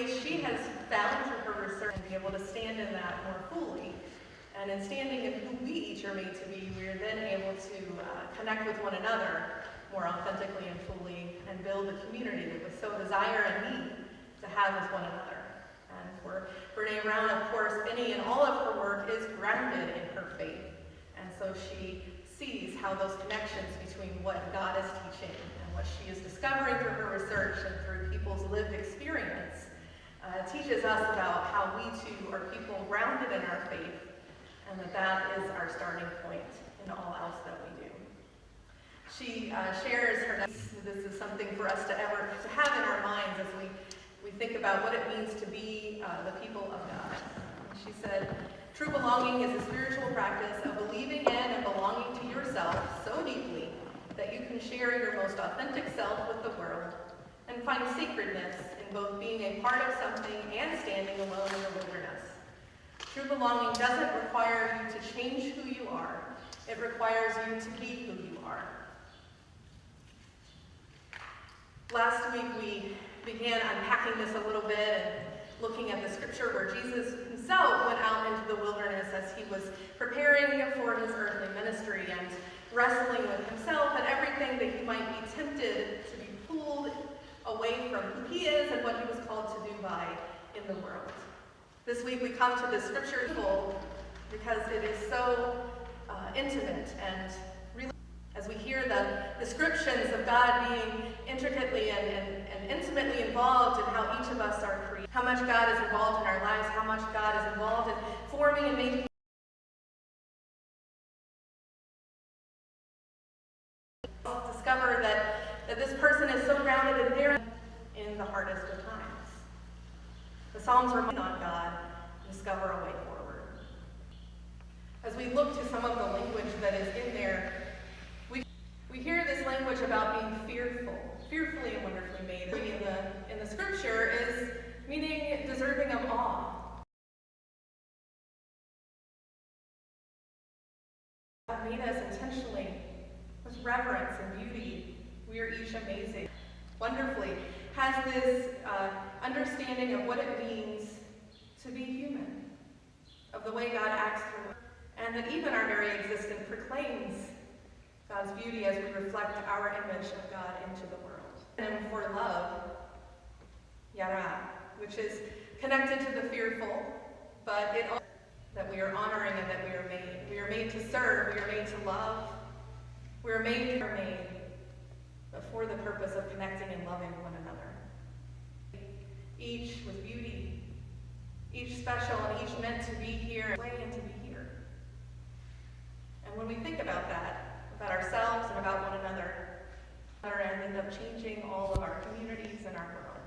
ways she has found through her research and be able to stand in that more fully. And in standing in who we each are made to be, we are then able to connect with one another more authentically and fully and build the community that we so desire and need to have with one another. And for Brene Brown, of course, any and all of her work is grounded in her faith. And so she sees how those connections between what God is teaching and what she is discovering through her research and through people's lived experience teaches us about how we too are people grounded in our faith, and that is our starting point in all else that we do. She shares her, this is something for us to have in our minds as we think about what it means to be the people of God. She said, "True belonging is a spiritual practice of believing in and belonging to yourself so deeply that you can share your most authentic self with the world and find sacredness in both being a part of something and standing alone in the wilderness. True belonging doesn't require you to change who you are. It requires you to be who you are." Last week we began unpacking this a little bit and looking at the scripture where Jesus himself went out into the wilderness as he was preparing for his earthly ministry and wrestling with himself and everything that he might be tempted to be pulled away from who he is and what he was called to do by in the world. This week we come to the scripture because it is so intimate and really, as we hear the descriptions of God being intricately and intimately involved in how each of us are created, how much God is involved in our lives, how much God is involved in forming and making us discover that this person is so grounded in there in the hardest of times. The Psalms remind on God and discover a way forward. As we look to some of the language that is in there, we hear this language about being fearful, fearfully and wonderfully made. In the scripture is meaning deserving of awe. God made us intentionally with reverence and beauty. We are each amazing. Wonderfully, has this understanding of what it means to be human, of the way God acts through it, and that even our very existence proclaims God's beauty as we reflect our image of God into the world. And for love, yara, which is connected to the fearful, but it also that we are honoring and that we are made. We are made to serve, we are made to love, we are made but for the purpose of connecting and loving one another. Each with beauty, each special and each meant to be here and to be here. And when we think about that, about ourselves and about one another, and end up changing all of our communities and our world.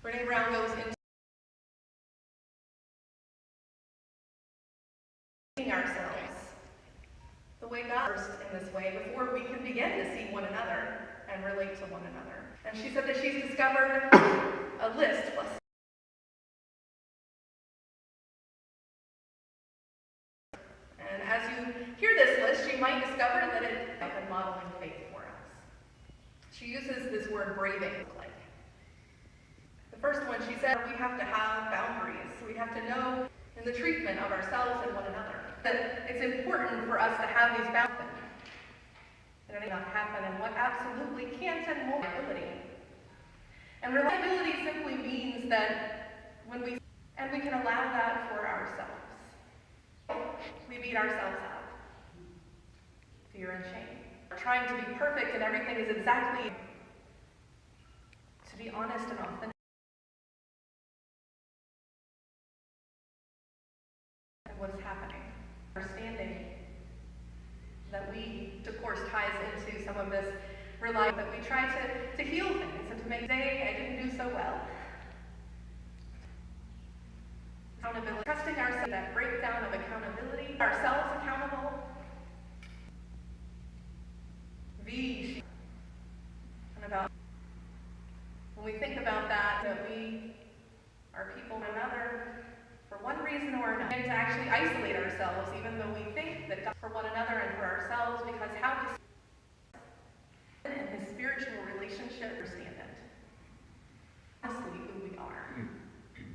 Brene Brown goes into ourselves the way God first in this way before we can begin to see one another and relate to one another. And she said that she's discovered a list plus. And as you hear this list, you might discover that it's been modeling faith for us. She uses this word braving. The first one, she said, we have to have boundaries. We have to know in the treatment of ourselves and one another that it's important for us to have these boundaries. And it may not happen, and what absolutely can't and won't. And reliability simply means that when we can allow that for ourselves. We beat ourselves up. Fear and shame. We're trying to be perfect and everything is exactly to be honest and authentic. And what is happening. Understanding that of course, ties into some of this reliance that we try to heal things and to make today I didn't do so well. Accountability, trusting ourselves, that breakdown of accountability, ourselves accountable. And about when we think about that we are people and another for one reason or another, and to actually isolate ourselves, even though we think that God for one another and for ourselves, because how we in his spiritual relationship understand it. Honestly, who we are. are.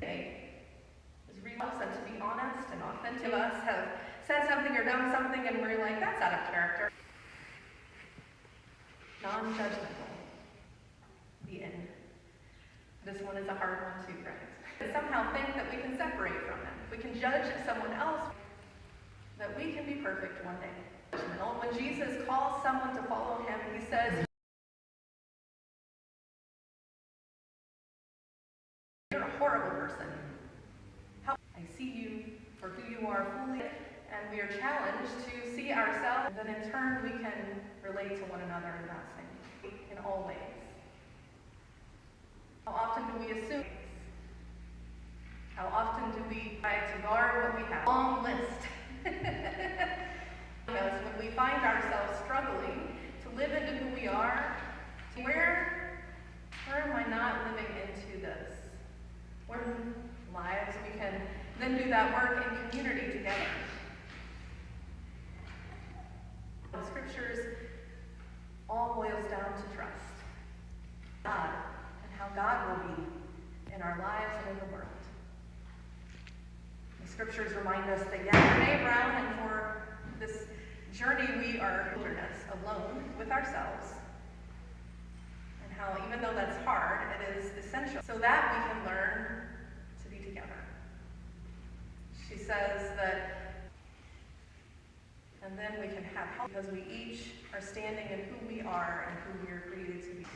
Is real and to be honest and authentic. Of us have said something or done something and we're like, that's out of character. Non-judgmental. The end. This one is a hard one too, right? We somehow think that we can separate from it. We can judge someone else, that we can be perfect one day. When Jesus calls someone to follow him, he says, you're a horrible person. I see you for who you are fully, and we are challenged to see ourselves, and then in turn we can relate to one another in that same way, in all ways. How often do we assume? How often do we try to guard what we have? Long list. Because when we find ourselves struggling to live into who we are, where am I not living into this? Where lives we can then do that work in community together. The scriptures all boils down to trust God and how God will be in our lives and in the world. The scriptures remind us that Renee Brown, and for this journey we are in the wilderness alone with ourselves, and how even though that's hard, it is essential so that we can learn to be together. She says that, and then we can have help because we each are standing in who we are and who we are created to be.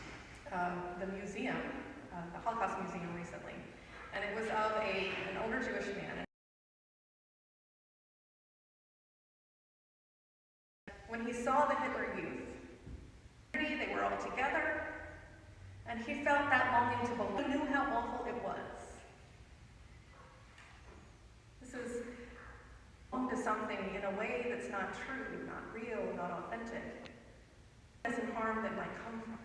The museum, the Holocaust Museum recently, and it was of an older Jewish man. When he saw the Hitler Youth, they were all together, and he felt that longing to belong. He knew how awful it was. This is belong to something in a way that's not true, not real, not authentic. There's some harm that might come from it.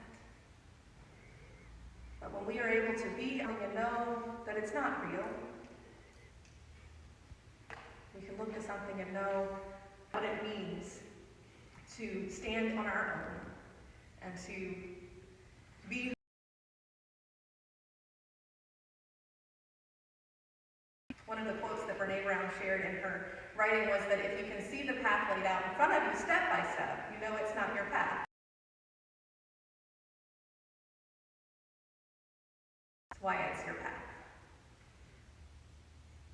But when we are able to be and know that it's not real, we can look to something and know what it means to stand on our own and to be. One of the quotes that Brene Brown shared in her writing was that if you can see the path laid out in front of you step by step, you know it's not your path. That's why it's your path.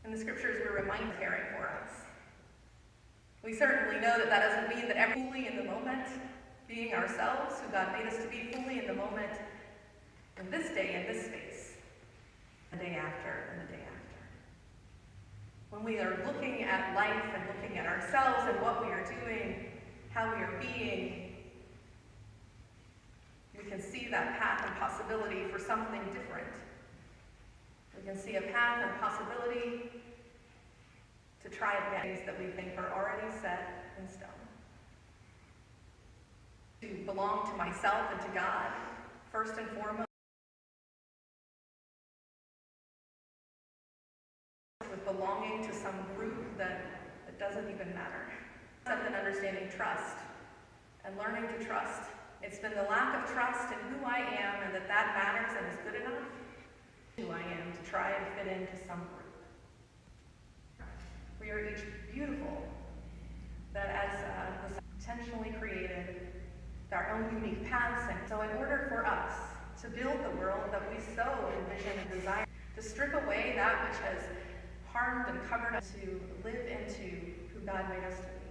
In the scriptures, we're reminded of caring for us. We certainly know that doesn't mean that every fully in the moment, being ourselves, who God made us to be fully in the moment, in this day, in this space, the day after, and the day after. When we are looking at life and looking at ourselves and what we are doing, how we are being, we can see that path and possibility for something different. We can see a path and possibility to try things that we think are already set in stone. To belong to myself and to God, first and foremost, with belonging to some group that doesn't even matter. And understanding trust and learning to trust. It's been the lack of trust in who I am and that matters and is good enough, who I am, to try to fit into some group. We are each beautiful, that as intentionally created, our own unique paths. And so in order for us to build the world that we so envision and desire, to strip away that which has harmed and covered us, to live into who God made us to be.